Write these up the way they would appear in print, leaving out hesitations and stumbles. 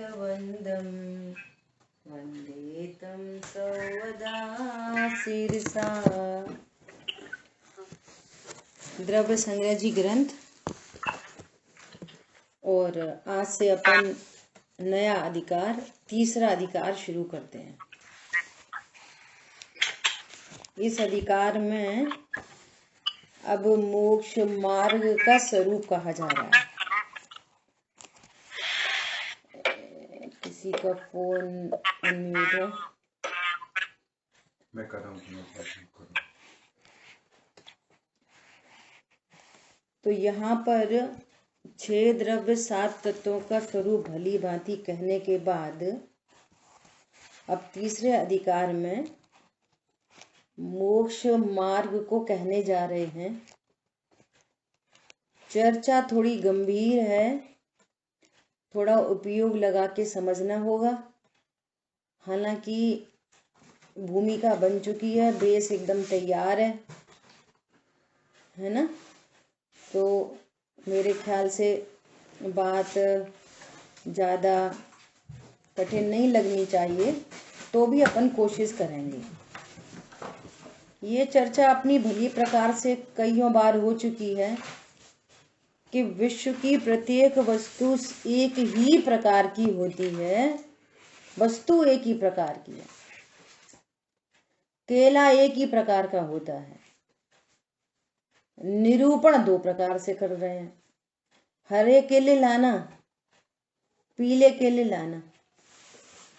वन्दं वन्दे तं सौवदा शीर्षा। द्रव्य संग्रह जी ग्रंथ। और आज से अपन नया अधिकार, तीसरा अधिकार शुरू करते हैं। इस अधिकार में अब मोक्ष मार्ग का स्वरूप कहा जा रहा है। किसी का फोन अनम्यूट है। मैं कर रहा हूँ। तो यहाँ पर 6 द्रव्य 7 तत्वों का स्वरूप भली भांति कहने के बाद अब तीसरे अधिकार में मोक्ष मार्ग को कहने जा रहे हैं। चर्चा थोड़ी गंभीर है, थोड़ा उपयोग लगा के समझना होगा। हालांकि भूमिका बन चुकी है, बेस एकदम तैयार है ना। तो मेरे ख्याल से बात ज़्यादा कठिन नहीं लगनी चाहिए, तो भी अपन कोशिश करेंगे। ये चर्चा अपनी भली प्रकार से कईयों बार हो चुकी है कि विश्व की प्रत्येक वस्तु एक ही प्रकार की होती है। वस्तु एक ही प्रकार की है, केला एक ही प्रकार का होता है। निरूपण 2 प्रकार से कर रहे हैं। हरे केले लाना, पीले केले लाना।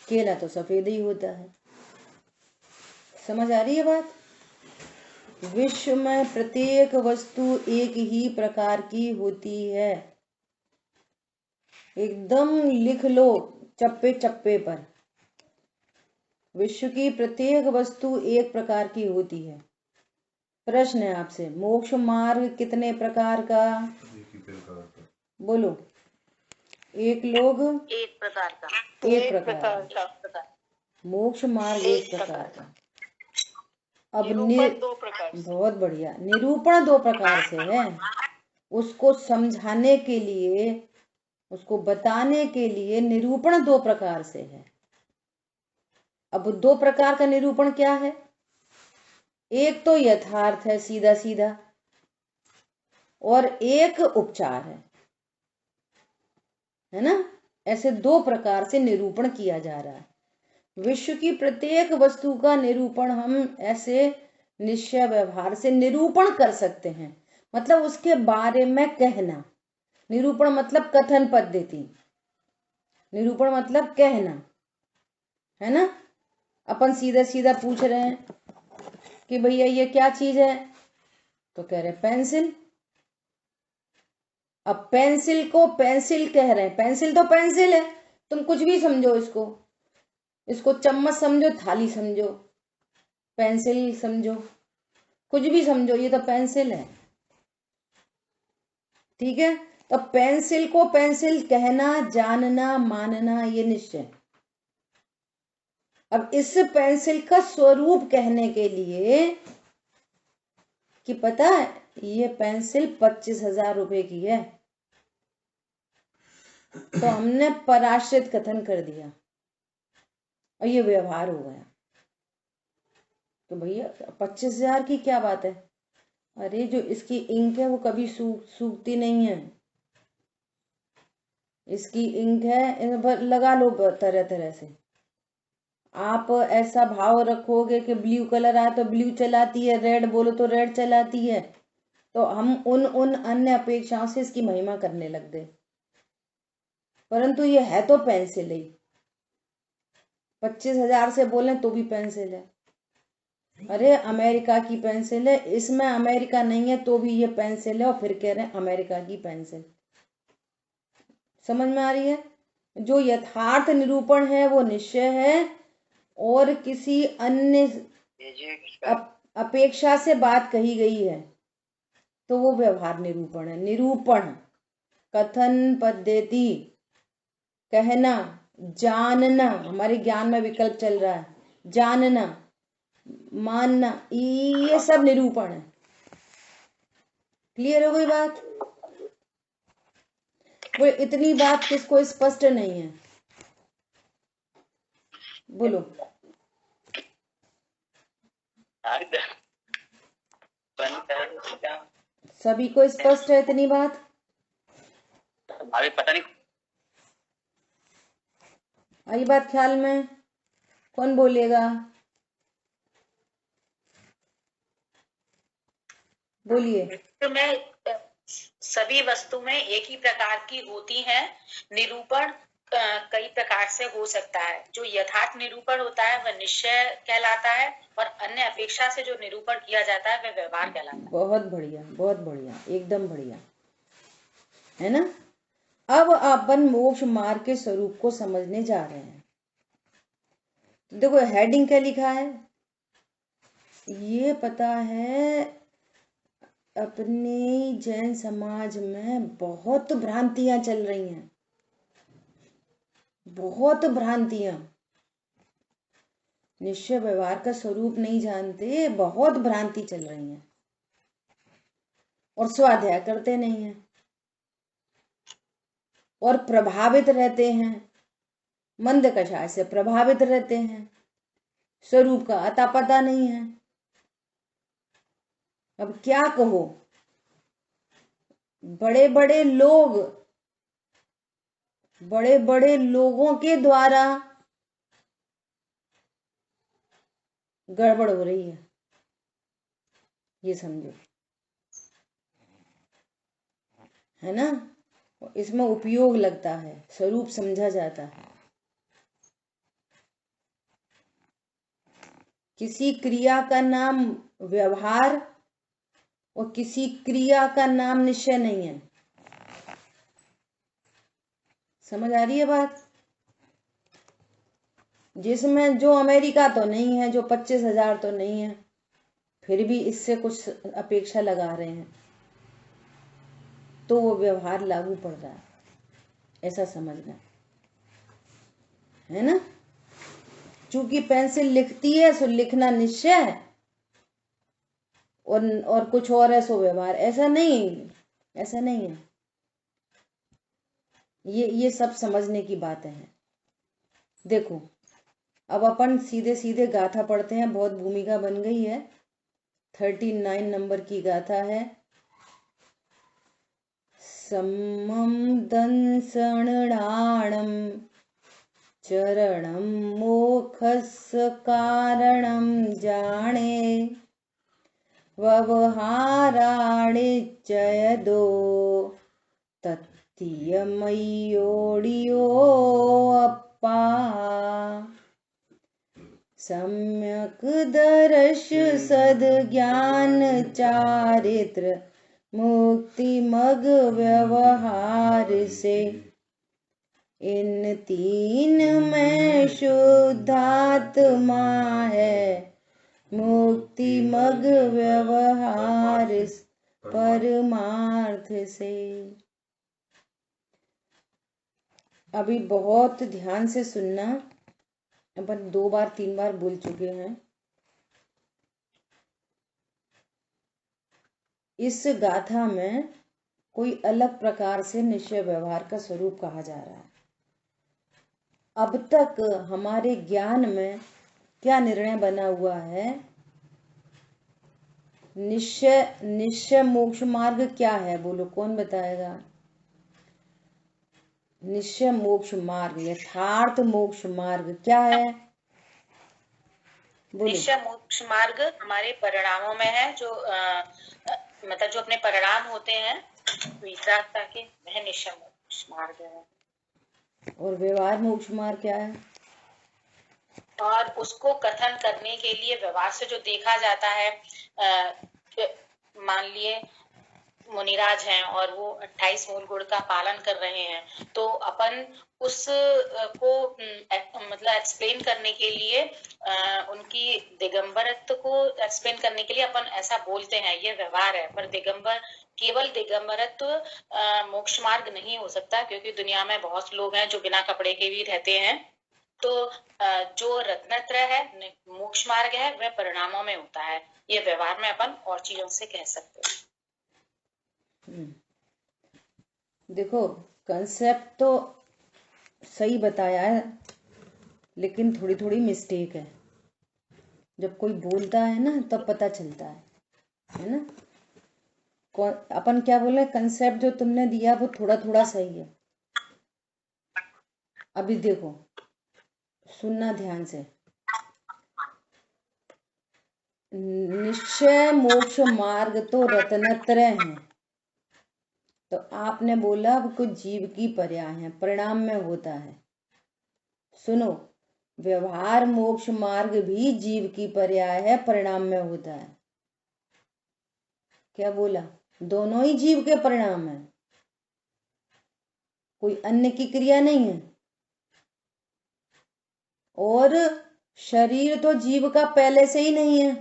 केला तो सफेद ही होता है। समझ आ रही है बात? विश्व में प्रत्येक वस्तु एक ही प्रकार की होती है। एकदम लिख लो चप्पे चप्पे पर। विश्व की प्रत्येक वस्तु एक प्रकार की होती है। प्रश्न है आपसे, मोक्ष मार्ग कितने प्रकार का? एक ही प्रकार का। बोलो। एक लोग एक प्रकार का। एक प्रकार का। मोक्ष मार्ग एक प्रकार का। अब निरूपण 2 प्रकार से। बहुत बढ़िया। निरूपण 2 प्रकार से है। उसको समझाने के लिए, उसको बताने के लिए निरूपण 2 प्रकार से है। अब 2 प्रकार का निरूपण क्या है? एक तो यथार्थ है, सीधा सीधा, और एक उपचार है ना। ऐसे 2 प्रकार से निरूपण किया जा रहा है। विश्व की प्रत्येक वस्तु का निरूपण हम ऐसे निश्चय व्यवहार से निरूपण कर सकते हैं, मतलब उसके बारे में कहना। निरूपण मतलब कथन पद्धति, निरूपण मतलब कहना, है ना। अपन सीधा सीधा पूछ रहे हैं कि भैया ये क्या चीज है, तो कह रहे पेंसिल। अब पेंसिल को पेंसिल कह रहे हैं। पेंसिल तो पेंसिल है, तुम कुछ भी समझो इसको। इसको चम्मच समझो, थाली समझो, पेंसिल समझो, कुछ भी समझो, ये तो पेंसिल है। ठीक है। तो पेंसिल को पेंसिल कहना, जानना, मानना, ये निश्चय। अब इस पेंसिल का स्वरूप कहने के लिए कि पता है ये पेंसिल 25,000 रुपए की है, तो हमने पराश्रित कथन कर दिया और ये व्यवहार हो गया। तो भैया 25,000 की क्या बात है? अरे जो इसकी इंक है वो कभी सूखती नहीं है। इसकी इंक है, लगा लो तरह तरह से। आप ऐसा भाव रखोगे कि ब्लू कलर आए तो ब्लू चलाती है, रेड बोलो तो रेड चलाती है। तो हम उन अन्य अपेक्षाओं से इसकी महिमा करने लग गए, परंतु ये है तो पेंसिल ही। 25,000 से बोले तो भी पेंसिल है। अरे अमेरिका की पेंसिल है, इसमें अमेरिका नहीं है तो भी ये पेंसिल है, और फिर कह रहे हैं अमेरिका की पेंसिल। समझ में आ रही है? जो यथार्थ निरूपण है वो निश्चय है, और किसी अन्य अपेक्षा से बात कही गई है तो वो व्यवहार निरूपण है। निरूपण कथन पद्धति, कहना, जानना। हमारे ज्ञान में विकल्प चल रहा है। जानना, मानना, ये सब निरूपण है। क्लियर हो गई बात? वो इतनी बात किसको स्पष्ट नहीं है? बोलो। सभी को स्पष्ट है इतनी बात? अभी पता नहीं। आई बात ख्याल में? कौन बोलेगा? बोलिए। तो मैं सभी वस्तु में एक ही प्रकार की होती है। निरूपण कई प्रकार से हो सकता है। जो यथार्थ निरूपण होता है वह निश्चय कहलाता है, और अन्य अपेक्षा से जो निरूपण किया जाता है वह व्यवहार कहलाता है। बहुत बढ़िया, बहुत बढ़िया, एकदम बढ़िया, है ना। अब अपन मोक्ष मार्ग के स्वरूप को समझने जा रहे हैं। तो देखो हेडिंग क्या लिखा है, ये पता है अपने जैन समाज में बहुत भ्रांतियां चल रही हैं, बहुत भ्रांतियां। निश्चय व्यवहार का स्वरूप नहीं जानते, बहुत भ्रांति चल रही है, और स्वाध्याय करते नहीं है, और प्रभावित रहते हैं, मंद कषाय से प्रभावित रहते हैं, स्वरूप का अता पता नहीं है। अब क्या कहो, बड़े बड़े लोगों के द्वारा गड़बड़ हो रही है, ये समझो, है ना। इसमें उपयोग लगता है, स्वरूप समझा जाता है। किसी क्रिया का नाम व्यवहार और किसी क्रिया का नाम निश्चय नहीं है। समझ आ रही है बात? जिसमें जो अमेरिका तो नहीं है, जो 25,000 तो नहीं है, फिर भी इससे कुछ अपेक्षा लगा रहे हैं, तो वो व्यवहार लागू पड़ रहा है, ऐसा समझना, है ना। चूंकि पेंसिल लिखती है सो लिखना निश्चय है, और कुछ और है सो व्यवहार। ऐसा नहीं, ऐसा नहीं है। ये सब समझने की बातें हैं। देखो अब अपन सीधे सीधे गाथा पढ़ते हैं, बहुत भूमिका बन गई है। 39 नंबर की गाथा है। सम्मम दंसणाणम चरणम मोक्षस्य कारणम जाने व्यवहाराणिचयदो तत्तीयमयोडियो अप्पा सम्यक दर्श सद्ज्ञान चारित्र मुक्ति मग व्यवहार से इन तीन में शुद्धात्मा है मुक्ति मग व्यवहार परमार्थ से। अभी बहुत ध्यान से सुनना, अपन 2 बार 3 बार बोल चुके हैं। इस गाथा में कोई अलग प्रकार से निश्चय व्यवहार का स्वरूप कहा जा रहा है। अब तक हमारे ज्ञान में क्या निर्णय बना हुआ है? निश्चय मोक्ष मार्ग क्या है? बोलो, कौन बताएगा? निश्चय मोक्ष मार्ग, यथार्थ मोक्ष मार्ग क्या है? निश्चय मोक्ष मार्ग हमारे परिणामों में है, जो मतलब जो अपने परिणाम होते हैं वितरागता के, वह निश्चय मोक्ष मार्ग है। और व्यवहार मोक्ष मार्ग क्या है? और उसको कथन करने के लिए व्यवहार से जो देखा जाता है, मान लिए मुनिराज हैं और वो 28 मूल गुण का पालन कर रहे हैं, तो अपन उस को मतलब एक्सप्लेन करने के लिए, उनकी दिगंबरत्व को एक्सप्लेन करने के लिए अपन ऐसा बोलते हैं, ये व्यवहार है। पर केवल दिगंबरत्व मोक्ष मार्ग नहीं हो सकता, क्योंकि दुनिया में बहुत लोग हैं जो बिना कपड़े के भी रहते हैं। तो जो रत्नत्र है, मोक्ष मार्ग है, वह परिणामों में होता है। ये व्यवहार में अपन और चीजों से कह सकते हैं। देखो कंसेप्ट तो सही बताया है, लेकिन थोड़ी थोड़ी मिस्टेक है। जब कोई बोलता है ना तब पता चलता है ना। अपन क्या बोले, कंसेप्ट जो तुमने दिया वो थोड़ा थोड़ा सही है। अभी देखो, सुनना ध्यान से। निश्चय मोक्ष मार्ग तो रत्नत्रय है, तो आपने बोला वो कुछ जीव की पर्याय है, परिणाम में होता है। सुनो, व्यवहार मोक्ष मार्ग भी जीव की पर्याय है, परिणाम में होता है। क्या बोला? दोनों ही जीव के परिणाम है, कोई अन्य की क्रिया नहीं है। और शरीर तो जीव का पहले से ही नहीं है,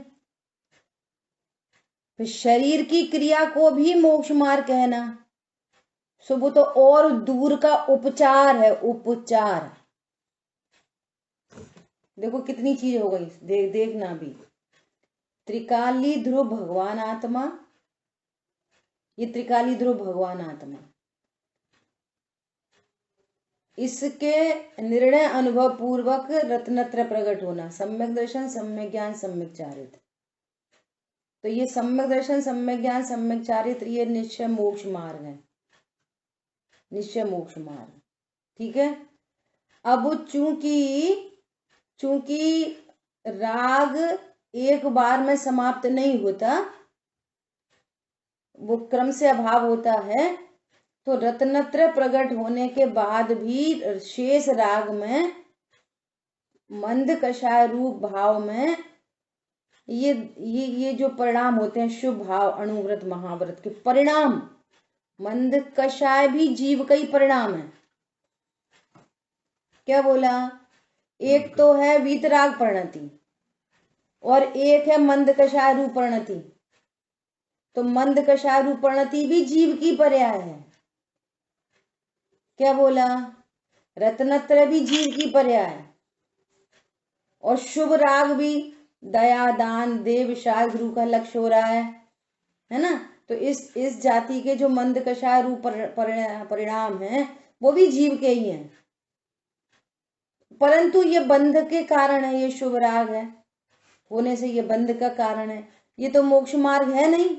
फिर शरीर की क्रिया को भी मोक्ष मार्ग कहना, सो वो तो और दूर का उपचार है, उपचार। देखो कितनी चीज हो गई, देखना भी। त्रिकाली ध्रुव भगवान आत्मा, ये त्रिकाली ध्रुव भगवान आत्मा, इसके निर्णय अनुभव पूर्वक रत्नत्र प्रकट होना, सम्यक दर्शन, सम्यक ज्ञान, सम्यक चारित्र। तो ये सम्यक दर्शन, सम्यक ज्ञान, सम्यक चारित्र, ये निश्चय मोक्ष मार्ग है, निश्चय मोक्ष मार्ग। ठीक है। अब चूंकि राग एक बार में समाप्त नहीं होता, वो क्रम से अभाव होता है, तो रत्नत्रय प्रकट होने के बाद भी शेष राग में मंद कषाय रूप भाव में ये जो परिणाम होते हैं, शुभ भाव, अणुव्रत, महाव्रत के परिणाम, मंद कषाय भी जीव का ही परिणाम है। क्या बोला? एक तो है वीतराग परिणति और एक है मंद कषाय रूप परिणति। तो मंद कषाय रूप परिणति भी जीव की पर्याय है। क्या बोला? रत्नत्रय भी जीव की पर्याय, और शुभ राग भी दया, दान, देव, शाल, गुरु का लक्ष्य हो रहा है ना। तो इस जाति के जो मंद कषाय रूप परिणाम है वो भी जीव के ही हैं, परंतु ये बंध के कारण है, ये शुभ राग है होने से ये बंध का कारण है। ये तो मोक्ष मार्ग है नहीं,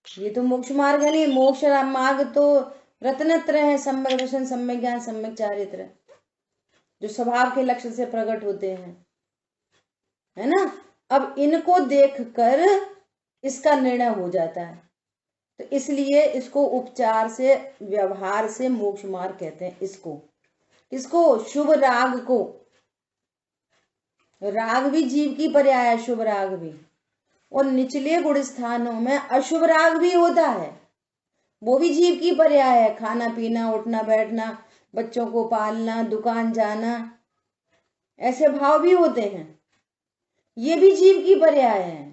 ये तो मोक्ष मार्ग है नहीं। मोक्ष मार्ग तो रत्नत्रय है, सम्यक दर्शन, सम्यक ज्ञान, सम्यक चारित्र, जो स्वभाव के लक्ष्य से प्रकट होते हैं, है ना। अब इनको देखकर इसका निर्णय हो जाता है, तो इसलिए इसको उपचार से, व्यवहार से मोक्ष मार्ग कहते हैं। इसको शुभ राग को, राग भी जीव की पर्याय है, शुभ राग भी। और निचले गुण स्थानों में अशुभ राग भी होता है, वो भी जीव की पर्याय है। खाना पीना, उठना बैठना, बच्चों को पालना, दुकान जाना, ऐसे भाव भी होते हैं, ये भी जीव की पर्याय है।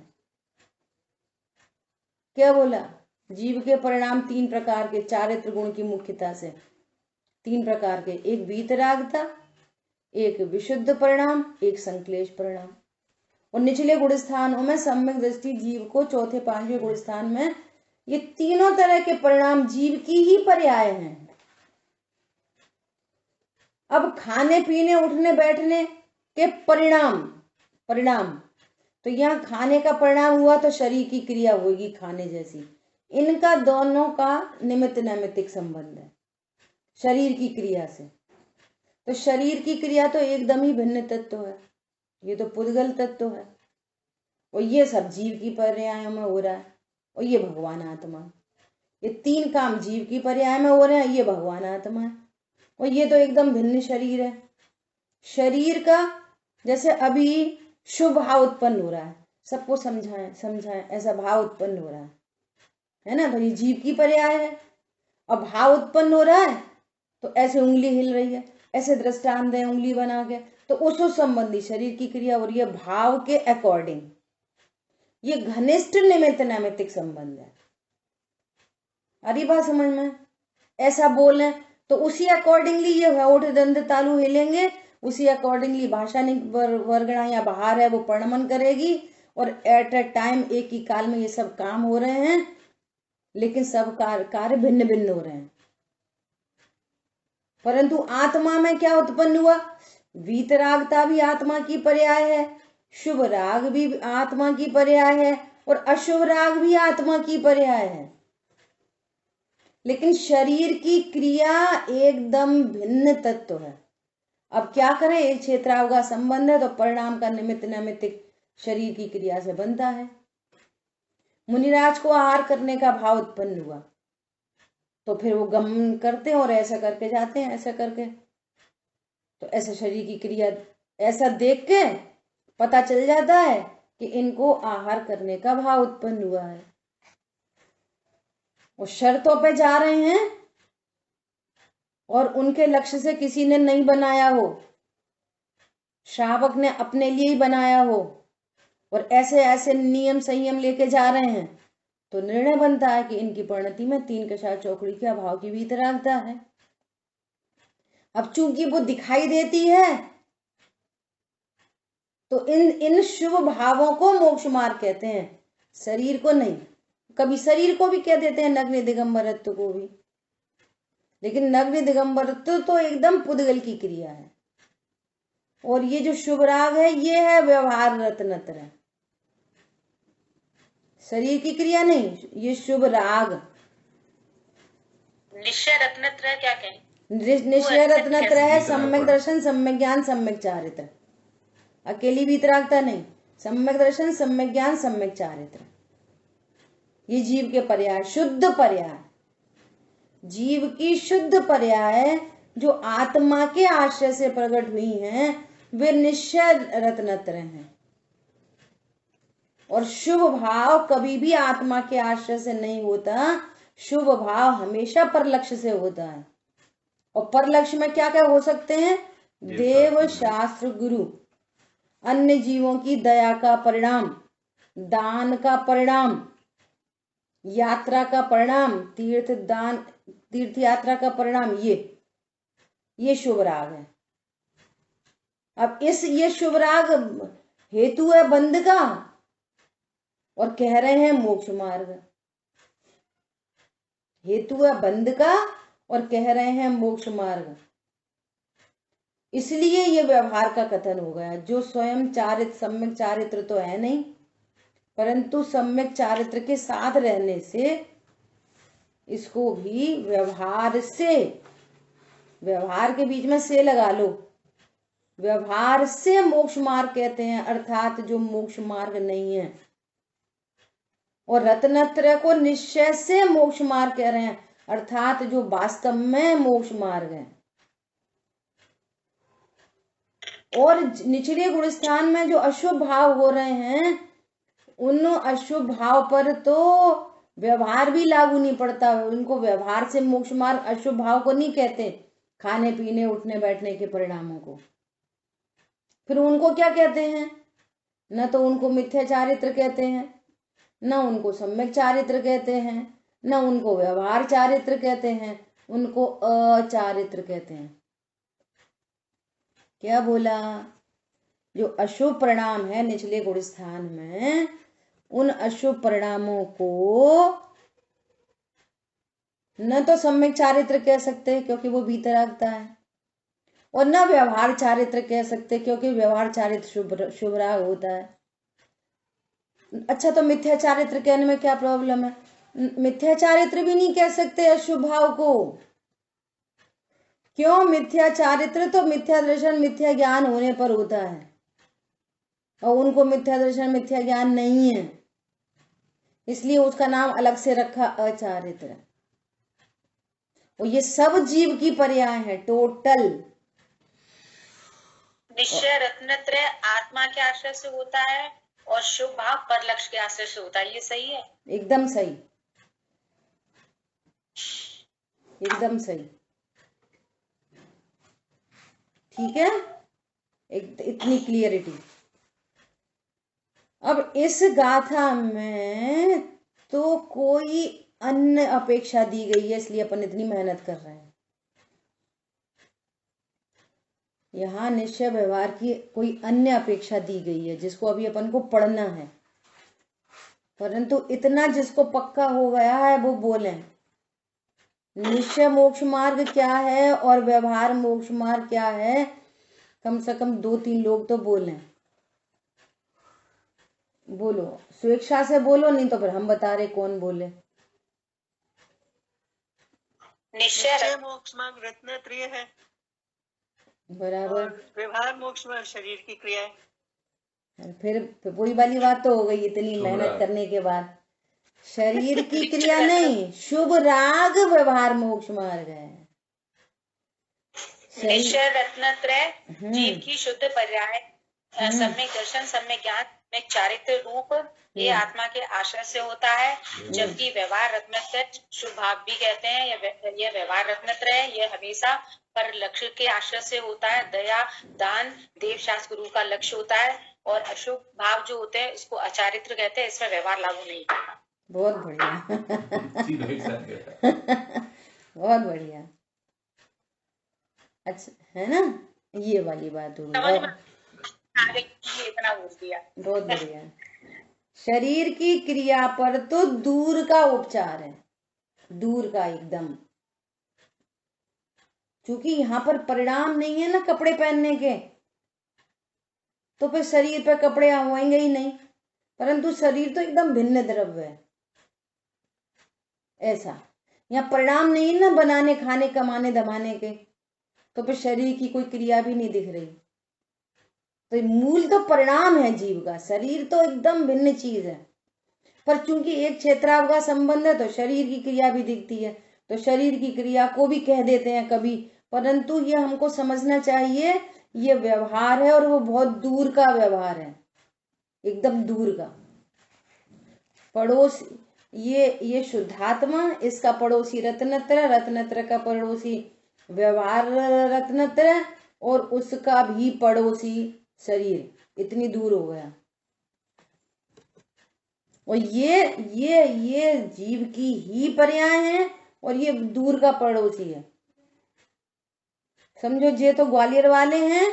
क्या बोला? जीव के परिणाम तीन प्रकार के, चारित्र गुण की मुख्यता से तीन प्रकार के, एक वीतरागता, एक विशुद्ध परिणाम, एक संक्लेश परिणाम। और निचले गुण स्थानों में सम्यक दृष्टि जीव को, चौथे पांचवें गुण स्थान में ये तीनों तरह के परिणाम जीव की ही पर्याय हैं। अब खाने पीने, उठने बैठने के परिणाम तो यहाँ खाने का परिणाम हुआ तो शरीर की क्रिया होगी खाने जैसी। इनका दोनों का निमित्त नैमित्तिक संबंध है शरीर की क्रिया से। तो शरीर की क्रिया तो एकदम ही भिन्न तत्व है, ये तो पुद्गल तत्व है, और ये सब जीव की पर्याय में हो रहा है, और ये भगवान आत्मा। ये तीन काम जीव की पर्याय में हो रहे हैं, ये भगवान आत्मा है, और ये तो एकदम भिन्न शरीर है। शरीर का जैसे अभी शुभ भाव उत्पन्न हो रहा है, सबको समझाएं ऐसा भाव उत्पन्न हो रहा है ना, तो ये जीव की पर्याय है। अब भाव उत्पन्न हो रहा है तो ऐसे उंगली हिल रही है, ऐसे दृष्टांत है उंगली बना के, तो उस संबंधी शरीर की क्रिया हो रही है भाव के अकॉर्डिंग। ये घनिष्ठ निमित्त नैमित्तिक संबंध है। अरे बात समझ में? ऐसा बोले तो उसी अकॉर्डिंगली ये होठ दंत तालु हिलेंगे, उसी अकॉर्डिंगली भाषा वर्गणा या बाहर है वो प्रणमन करेगी, और एट ए टाइम, एक ही काल में ये सब काम हो रहे हैं, लेकिन सब कार्य भिन्न भिन्न हो रहे हैं। परंतु आत्मा में क्या उत्पन्न हुआ? वीतरागता भी आत्मा की पर्याय है, शुभ राग भी आत्मा की पर्याय है, और अशुभ राग भी आत्मा की पर्याय है। लेकिन शरीर की क्रिया एकदम भिन्न तत्व है। अब क्या करें, एक क्षेत्राव का संबंध है तो परिणाम का निमित्त नैमित्तिक शरीर की क्रिया से बनता है। मुनिराज को आहार करने का भाव उत्पन्न हुआ तो फिर वो गमन करते हैं और ऐसा करके जाते हैं, ऐसा करके। तो ऐसा शरीर की क्रिया ऐसा देख के पता चल जाता है कि इनको आहार करने का भाव उत्पन्न हुआ है। वो शर्तों पे जा रहे हैं और उनके लक्ष्य से किसी ने नहीं बनाया हो, श्रावक ने अपने लिए ही बनाया हो, और ऐसे ऐसे नियम संयम लेके जा रहे हैं, तो निर्णय बनता है कि इनकी परिणति में 3 कषाय चौकड़ी के अभाव की वीतरागता है। अब चूंकि वो दिखाई देती है तो इन शुभ भावों को मोक्ष मार्ग कहते हैं, शरीर को नहीं। कभी शरीर को भी कह देते हैं, नग्न दिगंबरत्व को भी, लेकिन नग्न दिगंबरत्व तो एकदम पुद्गल की क्रिया है। और ये जो शुभ राग है ये है व्यवहार रत्नत्र, शरीर की क्रिया नहीं, ये शुभ राग। निश्चय रत्नत्र क्या कहें? निश्चय रत्नत्र है सम्यक दर्शन, सम्यक ज्ञान, सम्यक चारित्र। अकेली वीतरागता नहीं, सम्यक दर्शन, सम्यक ज्ञान, सम्यक चारित्र। ये जीव के पर्याय, शुद्ध पर्याय, जीव की शुद्ध पर्याय जो आत्मा के आश्रय से प्रकट हुई हैं, वे निश्चय रत्नत्र हैं। और शुभ भाव कभी भी आत्मा के आश्रय से नहीं होता, शुभ भाव हमेशा परलक्ष्य से होता है। और परलक्ष्य में क्या क्या हो सकते हैं? देव, शास्त्र, गुरु, अन्य जीवों की दया का परिणाम, दान का परिणाम, यात्रा का परिणाम, तीर्थ यात्रा का परिणाम, ये शुभ राग है। अब ये शुभ राग हेतु है बंध का और कह रहे हैं मोक्ष मार्ग। हेतु है बंध का और कह रहे हैं मोक्ष मार्ग। इसलिए ये व्यवहार का कथन हो गया। जो स्वयं सम्यक चारित्र तो है नहीं, परंतु सम्यक चारित्र के साथ रहने से इसको भी व्यवहार से, व्यवहार के बीच में से लगा लो, व्यवहार से मोक्ष मार्ग कहते हैं, अर्थात जो मोक्ष मार्ग नहीं है। और रत्नत्रय को निश्चय से मोक्ष मार्ग कह रहे हैं, अर्थात जो वास्तव में मोक्ष मार्ग है। और निचले गुण स्थान में जो अशुभ भाव हो रहे हैं, उन अशुभ भाव पर तो व्यवहार भी लागू नहीं पड़ता। उनको व्यवहार से मोक्ष मार्ग अशुभ भाव को नहीं कहते, खाने पीने उठने बैठने के परिणामों को। फिर उनको क्या कहते हैं? न तो उनको मिथ्या चारित्र कहते हैं, न उनको सम्यक चारित्र कहते हैं, न उनको व्यवहार चारित्र कहते हैं, उनको अचारित्र कहते हैं। क्या बोला? जो अशुभ परिणाम है निचले गुण स्थान में, उन अशुभ परिणामों को न तो सम्यक चारित्र कह सकते क्योंकि वो वीतरागता है, और न व्यवहार चारित्र कह सकते क्योंकि व्यवहार चारित्र शुभ राग होता है। अच्छा, तो मिथ्या चारित्र कहने में क्या प्रॉब्लम है? मिथ्या चारित्र भी नहीं कह सकते अशुभ भाव को। क्यों? मिथ्या चारित्र तो मिथ्या दर्शन मिथ्या ज्ञान होने पर होता है, और उनको मिथ्या दर्शन मिथ्या ज्ञान नहीं है, इसलिए उसका नाम अलग से रखा अचारित्र। और ये सब जीव की पर्याय है टोटल। निश्चय रत्नत्रय आत्मा के आश्रय से होता है और शुभ भाव परलक्ष्य के आश्रय से होता है। ये सही है? एकदम सही, एकदम सही, ठीक है। इतनी क्लियरिटी। अब इस गाथा में तो कोई अन्य अपेक्षा दी गई है, इसलिए अपन इतनी मेहनत कर रहे हैं। यहाँ निश्चय व्यवहार की कोई अन्य अपेक्षा दी गई है जिसको अभी अपन को पढ़ना है, परंतु इतना जिसको पक्का हो गया है वो बोलें। निश्चय मोक्ष मार्ग क्या है और व्यवहार मोक्ष मार्ग क्या है? कम से कम 2-3 लोग तो बोलें। बोलो, स्वेच्छा से बोलो, नहीं तो फिर हम बता रहे कौन बोले। निश्चय मोक्ष मार्ग रत्नत्रय है, बराबर। और व्यवहार मोक्ष मार्ग शरीर की क्रिया है। फिर वही वाली बात तो हो गई, इतनी मेहनत करने के बाद। शरीर की क्रिया नहीं, शुभ राग व्यवहार मोक्ष मार्ग है। निश्चय रत्नत्रय जीव की शुद्ध पर्याय, सम्यक दर्शन, सम्यक ज्ञान, सम्यक चारित्र रूप, ये आत्मा के आश्रय से होता है। जबकि व्यवहार रत्नत्रय शुभ भाव भी कहते हैं, यह व्यवहार रत्नत्रय है, यह हमेशा पर लक्ष्य के आश्रय से होता है। दया, दान, देव शास्त्र गुरु का लक्ष्य होता है। और अशुभ भाव जो होते हैं इसको अचारित्र कहते हैं, इसमें व्यवहार लागू नहीं होता। बहुत बढ़िया। बहुत बढ़िया। अच्छा है ना, ये वाली बात होगी। इतना बोल दिया, बहुत बढ़िया। शरीर की क्रिया पर तो दूर का उपचार है, दूर का एकदम, क्योंकि यहाँ पर परिणाम नहीं है ना कपड़े पहनने के, तो फिर शरीर पर कपड़े होंगे ही नहीं। परंतु शरीर तो एकदम भिन्न द्रव्य है, ऐसा। यहाँ परिणाम नहीं ना बनाने, खाने, कमाने, दमाने के, तो फिर शरीर की कोई क्रिया भी नहीं दिख रही। तो मूल तो परिणाम है जीव का, शरीर तो एकदम भिन्न चीज है। पर चूंकि एक क्षेत्राव का संबंध है तो शरीर की क्रिया भी दिखती है, तो शरीर की क्रिया को भी कह देते हैं कभी। परंतु ये हमको समझना चाहिए, ये व्यवहार है और वो बहुत दूर का व्यवहार है, एकदम दूर का। पड़ोस, ये शुद्धात्मा, इसका पड़ोसी रत्नत्र, रत्नत्र का पड़ोसी व्यवहार रत्नत्र, और उसका भी पड़ोसी शरीर, इतनी दूर हो गया। और ये जीव की ही पर्याय है और ये दूर का पड़ोसी है। समझो, जे तो ग्वालियर वाले हैं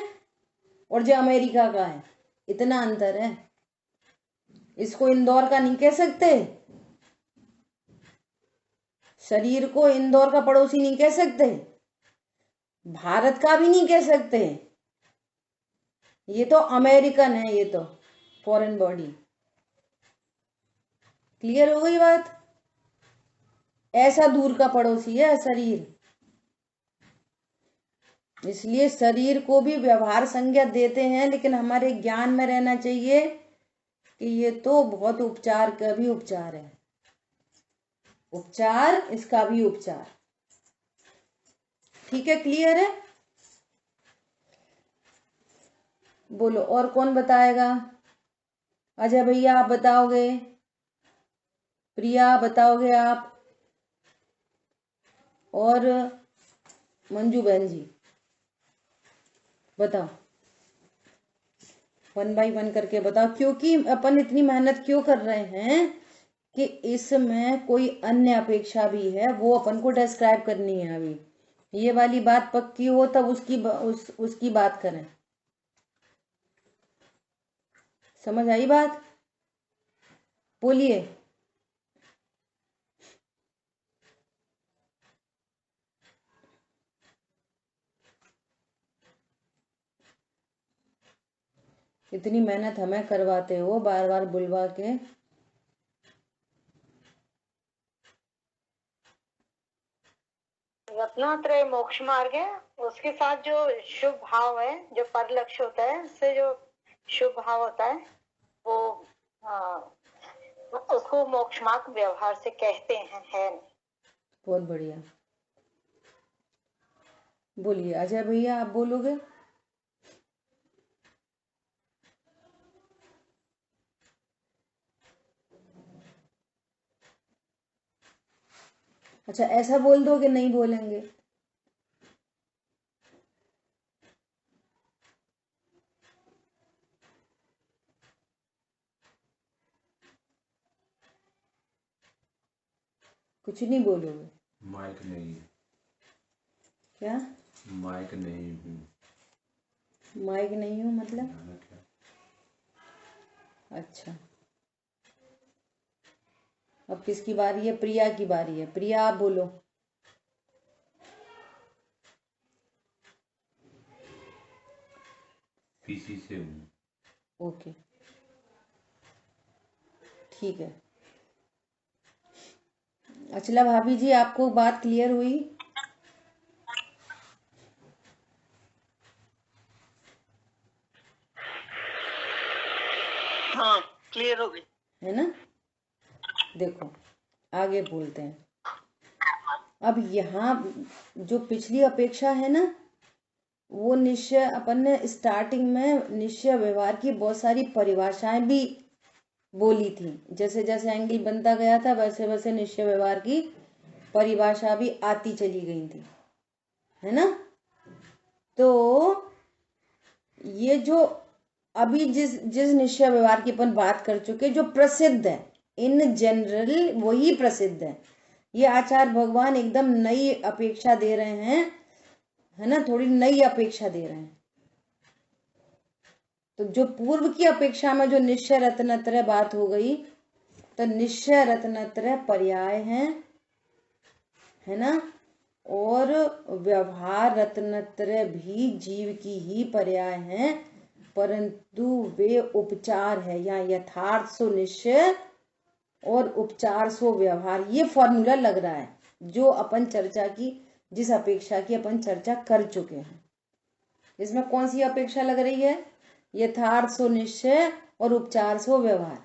और जो अमेरिका का है, इतना अंतर है। इसको इंदौर का नहीं कह सकते, शरीर को इंदौर का पड़ोसी नहीं कह सकते, भारत का भी नहीं कह सकते। ये तो अमेरिकन है, ये तो फॉरेन बॉडी। क्लियर हो गई बात? ऐसा दूर का पड़ोसी है शरीर। इसलिए शरीर को भी व्यवहार संज्ञा देते हैं, लेकिन हमारे ज्ञान में रहना चाहिए कि ये तो बहुत उपचार का भी उपचार है, उपचार, इसका भी उपचार। ठीक है, क्लियर है? बोलो, और कौन बताएगा? अजय भैया आप बताओगे? प्रिया बताओगे आप? और मंजू बहन जी बताओ, 1 बाय 1 करके बताओ। क्योंकि अपन इतनी मेहनत क्यों कर रहे हैं कि इसमें कोई अन्य अपेक्षा भी है, वो अपन को डिस्क्राइब करनी है। अभी ये वाली बात पक्की हो तब उसकी बात करें। समझ आई बात? बोलिए। इतनी मेहनत हमें करवाते हो बार बार बुलवा के। रत्नात्रय मोक्ष मार्ग है, उसके साथ जो शुभ भाव है, जो पर लक्ष्य होता है, उससे जो शुभ भाव होता है वो उसको मोक्ष मार्ग व्यवहार से कहते हैं, है नहीं। बहुत बढ़िया। बोलिए अजय भैया, आप बोलोगे? अच्छा, ऐसा बोल दो कि नहीं बोलेंगे? कुछ नहीं बोलोगे? माइक नहीं। क्या? माइक नहीं हूँ। माइक नहीं हूँ मतलब? अच्छा, अब किसकी बारी है? प्रिया की बारी है। प्रिया आप बोलो। पीसी से हूँ। ओके, ठीक है। अचला भाभी जी, आपको बात क्लियर हुई? हाँ, क्लियर हो गई। है ना? देखो आगे बोलते हैं। अब यहाँ जो पिछली अपेक्षा है ना, वो निश्चय, अपन ने स्टार्टिंग में निश्चय व्यवहार की बहुत सारी परिभाषाएं भी बोली थी। जैसे जैसे एंगल बनता गया था वैसे वैसे निश्चय व्यवहार की परिभाषा भी आती चली गई थी, है ना? तो ये जो अभी जिस जिस निश्चय व्यवहार की अपन बात कर चुके, जो प्रसिद्ध है इन जनरल, वही प्रसिद्ध है। ये आचार्य भगवान एकदम नई अपेक्षा दे रहे हैं, है ना? थोड़ी नई अपेक्षा दे रहे हैं। तो जो पूर्व की अपेक्षा में जो निश्चय रत्नत्रय बात हो गई, तो निश्चय रत्नत्रय पर्याय है ना? और व्यवहार रत्नत्रय भी जीव की ही पर्याय हैं, परंतु वे उपचार है, या यथार्थ सो निश्चय और उपचार सो व्यवहार। ये फॉर्मूला लग रहा है जो अपन चर्चा की, जिस अपेक्षा की अपन चर्चा कर चुके हैं। इसमें कौन सी अपेक्षा लग रही है? यथार्थ सो निश्चय और उपचार सो व्यवहार।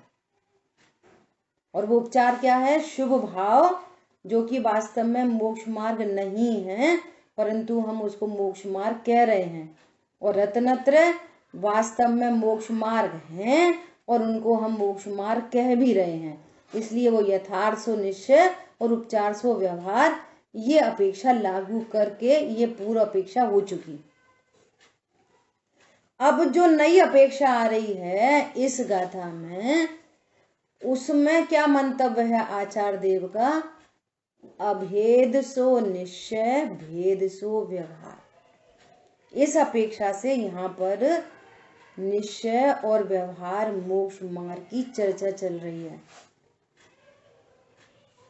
और वो उपचार क्या है? शुभ भाव, जो कि वास्तव में मोक्ष मार्ग नहीं है, परंतु हम उसको मोक्ष मार्ग कह रहे हैं। और रत्नत्रय वास्तव में मोक्ष मार्ग हैं और उनको हम मोक्ष मार्ग कह भी रहे हैं। इसलिए वो यथार्थ सो निश्चय और उपचार सो व्यवहार, ये अपेक्षा लागू करके ये पूर्व अपेक्षा हो चुकी। अब जो नई अपेक्षा आ रही है इस गाथा में, उसमें क्या मंतव्य है आचार्य देव का? अभेद सो निश्चय, भेद सो व्यवहार। इस अपेक्षा से यहाँ पर निश्चय और व्यवहार मोक्ष मार्ग की चर्चा चल रही है।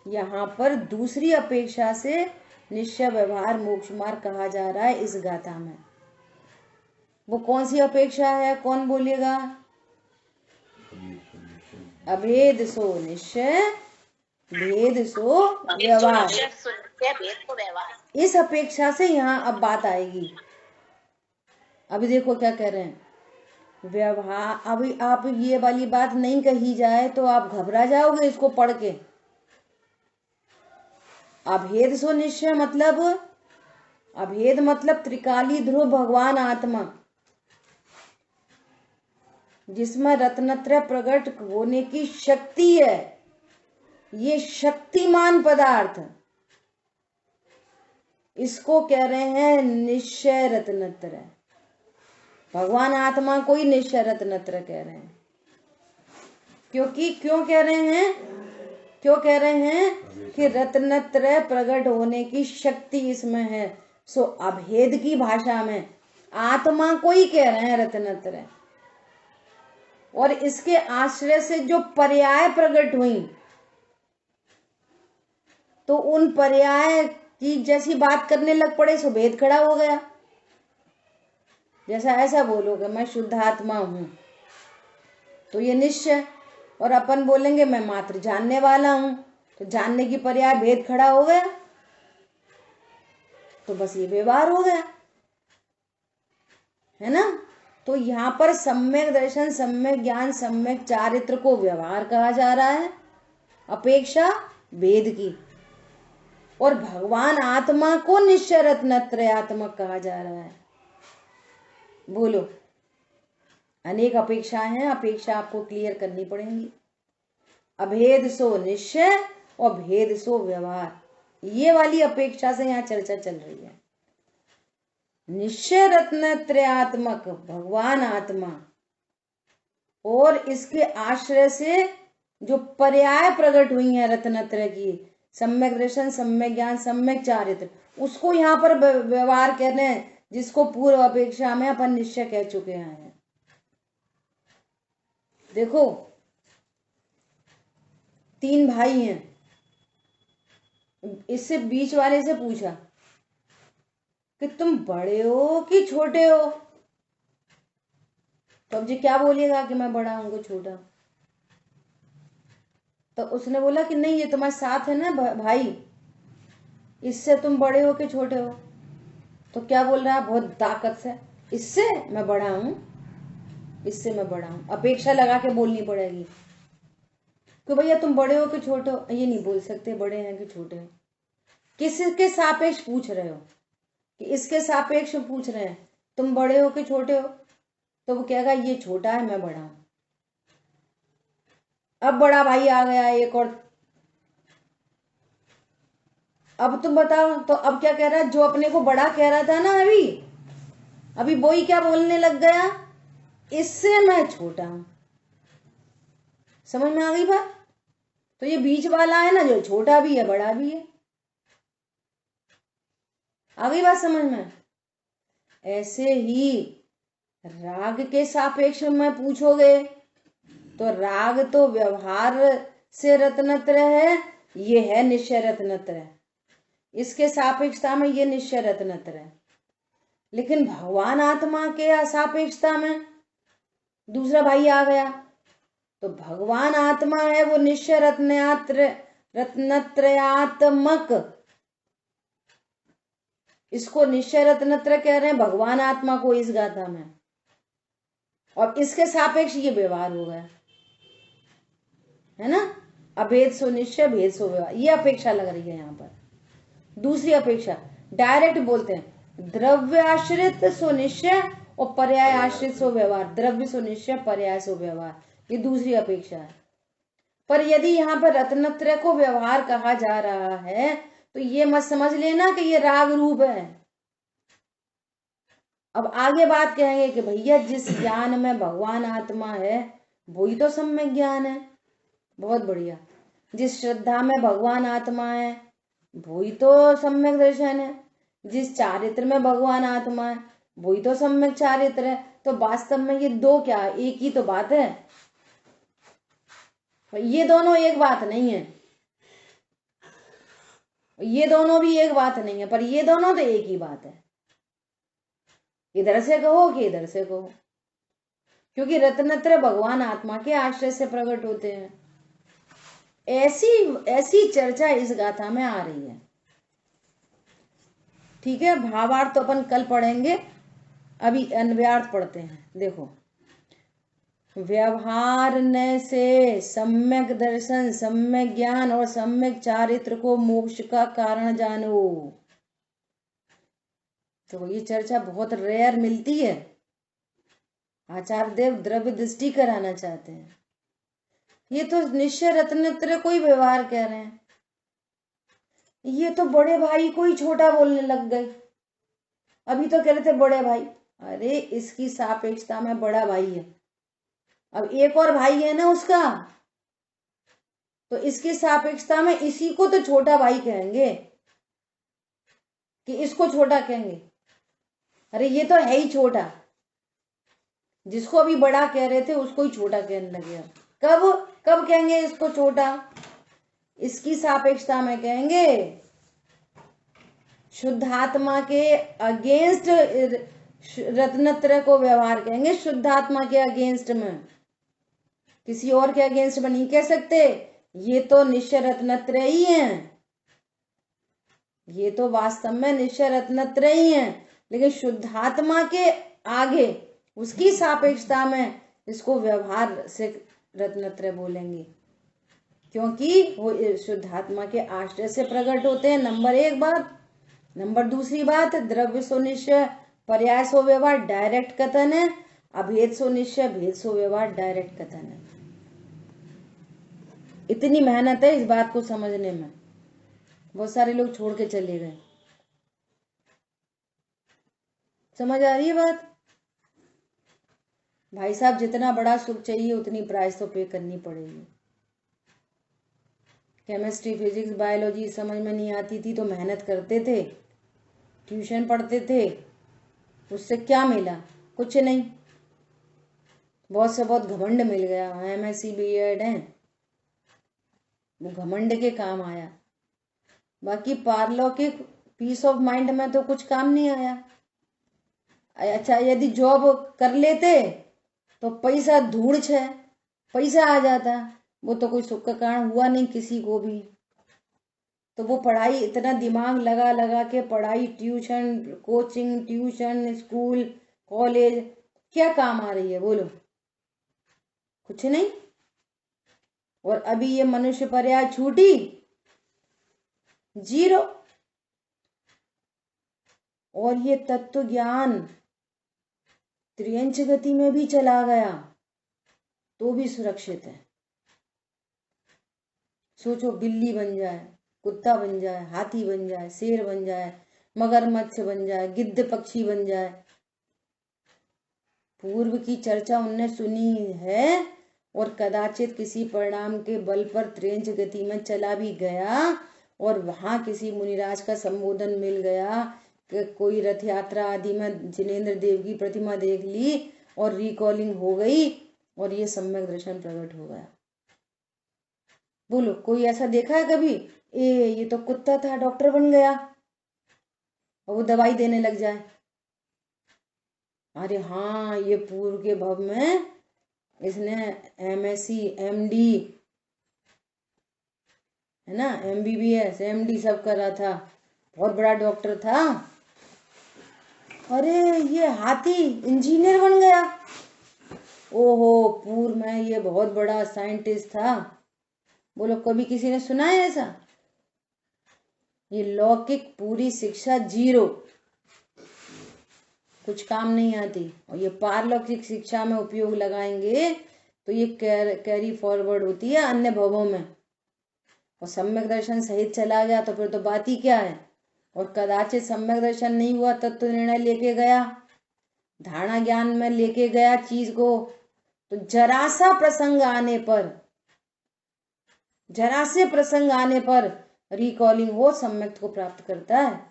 यहाँ पर दूसरी अपेक्षा से निश्चय व्यवहार मोक्ष मार्ग कहा जा रहा है इस गाथा में। वो कौन सी अपेक्षा है? कौन बोलेगा? अभेद सो निश्चय, भेद सो व्यवहार। इस अपेक्षा से यहाँ अब बात आएगी। अभी देखो क्या कह रहे हैं, व्यवहार। अभी आप ये वाली बात नहीं कही जाए तो आप घबरा जाओगे इसको पढ़ के। अभेद सो निश्चय मतलब, अभेद मतलब त्रिकाली ध्रुव भगवान आत्मा, जिसमें रत्नत्रय प्रकट होने की शक्ति है। ये शक्तिमान पदार्थ, इसको कह रहे हैं निश्चय रत्नत्रय। भगवान आत्मा को ही निश्चय रत्नत्रय कह रहे हैं। क्योंकि क्यों कह रहे हैं? क्यों कह रहे हैं कि रत्नत्रय प्रकट होने की शक्ति इसमें है। सो अभेद की भाषा में आत्मा को ही कह रहे हैं रत्नत्रय। और इसके आश्रय से जो पर्याय प्रकट हुई, तो उन पर्याय की जैसी बात करने लग पड़े सो भेद खड़ा हो गया। जैसा ऐसा बोलोगे मैं शुद्ध आत्मा हूं, तो ये निश्चय, और अपन बोलेंगे मैं मात्र जानने वाला हूं, तो जानने की पर्याय भेद खड़ा हो गया, तो बस ये व्यवहार हो गया, है ना? तो यहाँ पर सम्यक दर्शन, सम्यक ज्ञान, सम्यक चारित्र को व्यवहार कहा जा रहा है, अपेक्षा भेद की। और भगवान आत्मा को निश्चय रत्नत्रयात्मक कहा जा रहा है। बोलो, अनेक अपेक्षाएं हैं, अपेक्षा आपको क्लियर करनी पड़ेंगी। अभेद सो निश्चय और भेद सो व्यवहार, ये वाली अपेक्षा से यहाँ चर्चा चल रही है। निश्चय रत्नत्रयात्मक भगवान आत्मा और इसके आश्रय से जो पर्याय प्रकट हुई है रत्नत्रय की, सम्यक दर्शन, सम्यक ज्ञान, सम्यक चारित्र, उसको यहाँ पर व्यवहार कह रहे हैं, जिसको पूर्व अपेक्षा में अपन निश्चय कह चुके हैं। देखो, तीन भाई हैं, इससे बीच वाले से पूछा कि तुम बड़े हो कि छोटे हो? तो अब जी क्या बोलिएगा कि मैं बड़ा हूँ कि छोटा? तो उसने बोला कि नहीं, ये तुम्हारे साथ है ना भाई, इससे तुम बड़े हो कि छोटे हो? तो क्या बोल रहा है बहुत ताकत से, इससे मैं बड़ा हूं, इससे मैं बड़ा हूं। अपेक्षा लगा के बोलनी पड़ेगी कि भैया तुम बड़े हो कि छोटे हो। ये नहीं बोल सकते बड़े हैं कि छोटे हो। किसके सापेक्ष पूछ रहे हो? कि इसके सापेक्ष पूछ रहे हैं तुम बड़े हो कि छोटे हो, तो वो कहेगा ये छोटा है मैं बड़ा हूं। अब बड़ा भाई आ गया एक और, अब तुम बताओ, तो अब क्या कह रहा है? जो अपने को बड़ा कह रहा था ना अभी वो ही क्या बोलने लग गया, इससे मैं छोटा हूं। समझ में आ गई बात? तो ये बीच वाला है ना, जो छोटा भी है बड़ा भी है। आ गई बात समझ में? ऐसे ही राग के सापेक्ष में पूछोगे तो राग तो व्यवहार से रत्नत्र है, ये है निश्चय रत्नत्र। इसके सापेक्षता में ये निश्चय रत्नत्र है। लेकिन भगवान आत्मा के सापेक्षता में दूसरा भाई आ गया, तो भगवान आत्मा है वो निश्चय रत्नत्रयात्मक, इसको निश्चय रत्नत्र कह रहे हैं भगवान आत्मा को इस गाथा में। और इसके सापेक्ष ये व्यवहार हो गया है ना, अभेद सो निश्चय भेद सो व्यवहार, ये अपेक्षा लग रही है यहाँ पर। दूसरी अपेक्षा डायरेक्ट बोलते हैं द्रव्य आश्रित सो निश्चय और पर्याय आश्रित सो व्यवहार, द्रव्य सो निश्चय पर्याय सो व्यवहार, ये दूसरी अपेक्षा है। पर यदि यहाँ पर रत्नत्रय को व्यवहार कहा जा रहा है तो ये मत समझ लेना कि ये राग रूप है। अब आगे बात कहेंगे कि भैया जिस ज्ञान में भगवान आत्मा है वही तो सम्यक ज्ञान है, बहुत बढ़िया। जिस श्रद्धा में भगवान आत्मा है वही तो सम्यक दर्शन है। जिस चारित्र में भगवान आत्मा है वही तो सम्यक चारित्र है। तो वास्तव में ये दो क्या, एक ही तो बात है। ये दोनों एक बात नहीं है, ये दोनों भी एक बात नहीं है, पर ये दोनों तो एक ही बात है। इधर से कहो कि इधर से कहो, क्योंकि रत्नत्र भगवान आत्मा के आश्रय से प्रकट होते हैं। ऐसी चर्चा इस गाथा में आ रही है। ठीक है, भावार्थ तो अपन कल पढ़ेंगे, अभी अन्वयार्थ पढ़ते हैं। देखो, व्यवहार न से सम्यक दर्शन, सम्यक ज्ञान और सम्यक चारित्र को मोक्ष का कारण जानो। तो ये चर्चा बहुत रेयर मिलती है। आचार्य देव द्रव्य दृष्टि कराना चाहते हैं। ये तो निश्चय रत्नत्र को ही व्यवहार कह रहे हैं। ये तो बड़े भाई को ही छोटा बोलने लग गए। अभी तो कह रहे थे बड़े भाई, अरे इसकी सापेक्षता में बड़ा भाई है। अब एक और भाई है ना उसका, तो इसकी सापेक्षता में इसी को तो छोटा भाई कहेंगे कि इसको छोटा कहेंगे। अरे ये तो है ही छोटा, जिसको अभी बड़ा कह रहे थे उसको ही छोटा कहने लगे। कब कहेंगे इसको छोटा? इसकी सापेक्षता में कहेंगे, शुद्धात्मा के अगेंस्ट रत्नत्र को व्यवहार कहेंगे। शुद्धात्मा के अगेंस्ट में, किसी और के अगेंस्ट में नहीं कह सकते। ये तो निश्चय रत्नत्र ही है, ये तो वास्तव में निश्चय रत्नत्र ही है, लेकिन शुद्धात्मा के आगे उसकी सापेक्षता में इसको व्यवहार से रत्नत्र बोलेंगे, क्योंकि वो शुद्धात्मा के आश्रय से प्रकट होते हैं। नंबर एक बात। नंबर दूसरी बात, द्रव्य सो निश्चय पर्याय सो व्यवहार डायरेक्ट कथन है, अभेद सो निश्चय भेद सो व्यवहार डायरेक्ट कथन है। इतनी मेहनत है इस बात को समझने में, बहुत सारे लोग छोड़ के चले गए। समझ आ रही है बात? भाई साहब, जितना बड़ा सुख चाहिए उतनी प्राइस तो पे करनी पड़ेगी। केमिस्ट्री, फिजिक्स, बायोलॉजी समझ में नहीं आती थी तो मेहनत करते थे, ट्यूशन पढ़ते थे, उससे क्या मिला? कुछ नहीं। बहुत से बहुत घमंड मिल गया, MSc B.Ed है, वो घमंड के काम आया। बाकी पारलौकिक पीस ऑफ माइंड में तो कुछ काम नहीं आया। अच्छा, यदि जॉब कर लेते तो पैसा धूड़ है, पैसा आ जाता, वो तो कोई सुख का कारण हुआ नहीं किसी को भी। तो वो पढ़ाई इतना दिमाग लगा लगा के पढ़ाई, tuition, coaching, tuition, school, college, क्या काम आ रही है बोलो? कुछ नहीं। और अभी ये मनुष्य पर्याय छूटी, जीरो। और ये तत्व ज्ञान त्रियंच गति में भी चला गया तो भी सुरक्षित है। सोचो, बिल्ली बन जाए, कुत्ता बन जाए, हाथी बन जाए, शेर बन जाए, मगरमच्छ बन जाए, गिद्ध पक्षी बन जाए। पूर्व की चर्चा उनने सुनी है और कदाचित किसी परिणाम के बल पर त्रियंच गति में चला भी गया और वहां किसी मुनिराज का संबोधन मिल गया कि कोई रथ यात्रा आदि में जिनेंद्र देव की प्रतिमा देख ली और रिकॉलिंग हो गई और ये सम्यक दर्शन प्रकट हो गया। बोलो, कोई ऐसा देखा है कभी? ये तो कुत्ता था, डॉक्टर बन गया और वो दवाई देने लग जाए। अरे हाँ, ये पूर्व के भव में इसने MSc, MD है ना, MBBS, MD सब करा था, बहुत बड़ा डॉक्टर था। अरे ये हाथी इंजीनियर बन गया। ओहो, पूर्व में ये बहुत बड़ा साइंटिस्ट था। बोलो, कभी किसी ने सुना है ऐसा? ये लौकिक पूरी शिक्षा जीरो, कुछ काम नहीं आती। और ये पारलौकिक शिक्षा में उपयोग लगाएंगे तो ये कैरी फॉरवर्ड होती है अन्य भवों में। और सम्यक दर्शन सहित चला गया तो फिर तो बात ही क्या है। और कदाचित सम्यक दर्शन नहीं हुआ, तत्व निर्णय लेके गया, धारणा ज्ञान में लेके गया चीज को, तो जरा सा प्रसंग आने पर रिकॉलिंग हो सम्यक को प्राप्त करता है।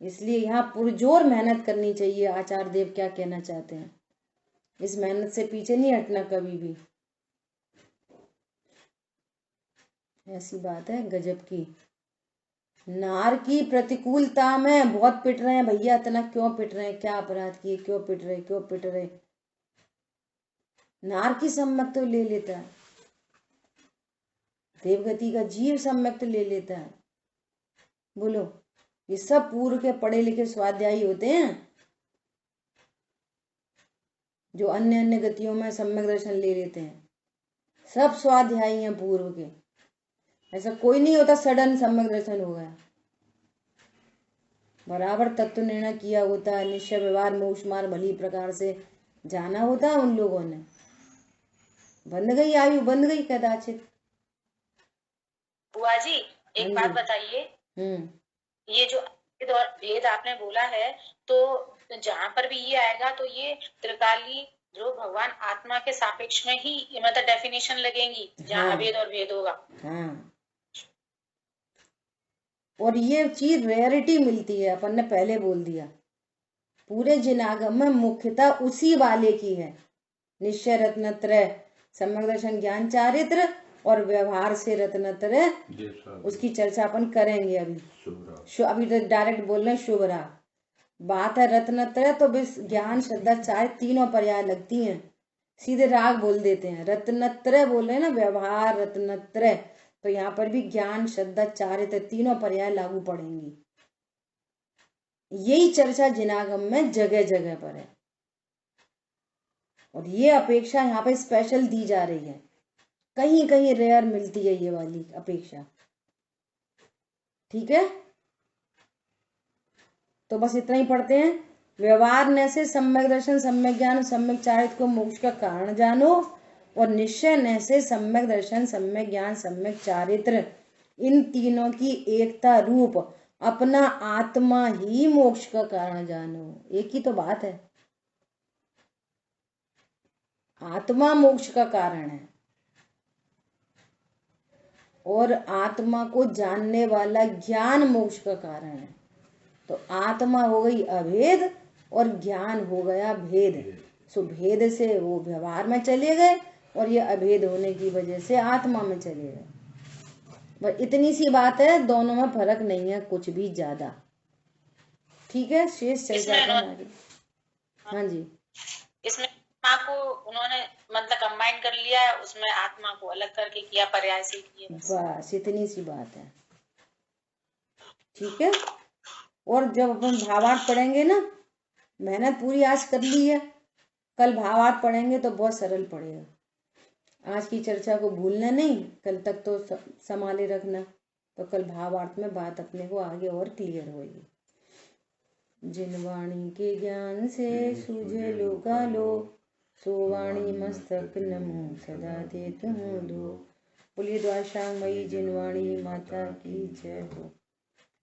इसलिए यहाँ पुरजोर मेहनत करनी चाहिए। आचार्य देव क्या कहना चाहते हैं, इस मेहनत से पीछे नहीं हटना कभी भी। ऐसी बात है गजब की। नार की प्रतिकूलता में बहुत पिट रहे हैं भैया, इतना क्यों पिट रहे हैं? क्या अपराध किए? क्यों पिट रहे? नार की सम्यक तो ले लेता है, देवगति का जीव सम्यक तो ले लेता है। बोलो, ये सब पूर्व के पढ़े लिखे स्वाध्यायी होते हैं जो अन्य अन्य गतियों में सम्यक दर्शन ले लेते हैं। सब स्वाध्यायी हैं पूर्व के, ऐसा कोई नहीं होता सडन सम्यक दर्शन हो गया। बराबर तत्व निर्णय किया होता है, निश्चय व्यवहार मोक्ष मार्ग भली प्रकार से जाना होता है उन लोगों ने। बंद गई आयु, बंद गई कदाचित। बुआ जी, एक बात बताइए, ये जो भेद आपने बोला है, तो जहाँ पर भी ये आएगा तो ये त्रिकाली जो भगवान आत्मा के सापेक्ष में ही मतलब डेफिनेशन लगेंगी, जहाँ अभेद और भेद होगा। हाँ, और ये चीज रेयरिटी मिलती है, अपन ने पहले बोल दिया। पूरे जिनागम में मुख्यता उसी वाले की है, निश्चय रत्नत्रय, सम्यक दर्शन, ज्ञान चारित्र और व्यवहार से रत्नत्रय। उसकी चर्चा अपन करेंगे अभी तो डायरेक्ट बोल रहे हैं शुभ राग। बात है रत्नत्रय तो बस ज्ञान श्रद्धा चारित्र तीनों पर्याय लगती हैं, सीधे राग बोल देते हैं। रत्नत्रय बोल रहे हैं ना, व्यवहार रत्नत्रय, तो यहाँ पर भी ज्ञान श्रद्धा चारित्र तीनों पर्याय लागू पड़ेंगी। यही चर्चा जिनागम में जगह जगह पर है और ये अपेक्षा यहाँ पे स्पेशल दी जा रही है। कहीं कहीं रेयर मिलती है ये वाली अपेक्षा। ठीक है, तो बस इतना ही पढ़ते हैं। व्यवहार न से सम्यक दर्शन, सम्यक ज्ञान, सम्यक चारित्र को मोक्ष का कारण जानो, और निश्चय न से सम्यक दर्शन, सम्यक ज्ञान, सम्यक चारित्र, इन तीनों की एकता रूप अपना आत्मा ही मोक्ष का कारण जानो। एक ही तो बात है, आत्मा मोक्ष का कारण है और आत्मा को जानने वाला ज्ञान मोक्ष का कारण है। तो आत्मा हो गई अभेद और ज्ञान हो गया भेद। सो भेद से वो व्यवहार में चले गए और ये अभेद होने की वजह से आत्मा में चले गए। बस इतनी सी बात है, दोनों में फर्क नहीं है कुछ भी ज्यादा। ठीक है, शेष चल जाता है आगे। हाँ जी, इसमें आत्मा को उन्होंने मतलब कंबाइन कर लिया है, उसमें आत्मा को अलग करके किया, पर्याय से किए बस। बस इतनी सी बात है। ठीक है। और जब अपन भावार्थ पढ़ेंगे ना, मेहनत पूरी आज कर ली है, कल भावार्थ पढ़ेंगे तो बहुत सरल पड़ेगा। आज की चर्चा को भूलना नहीं, कल तक तो संभाले रखना, तो कल भावार्थ में बात अपने को आगे और क्लियर होगी। जिन वाणी के ज्ञान से सूझे लोकालो, सो वाणी मस्तक नमो सदा देत हूँ दो। बोलिए द्वाशांगमयी जिनवाणी माता की जय हो।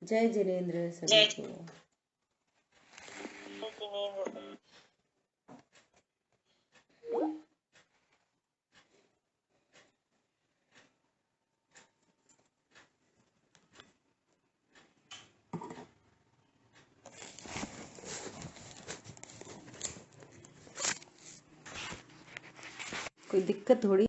जय जिनेन्द्र सभी को। कोई दिक्कत थोड़ी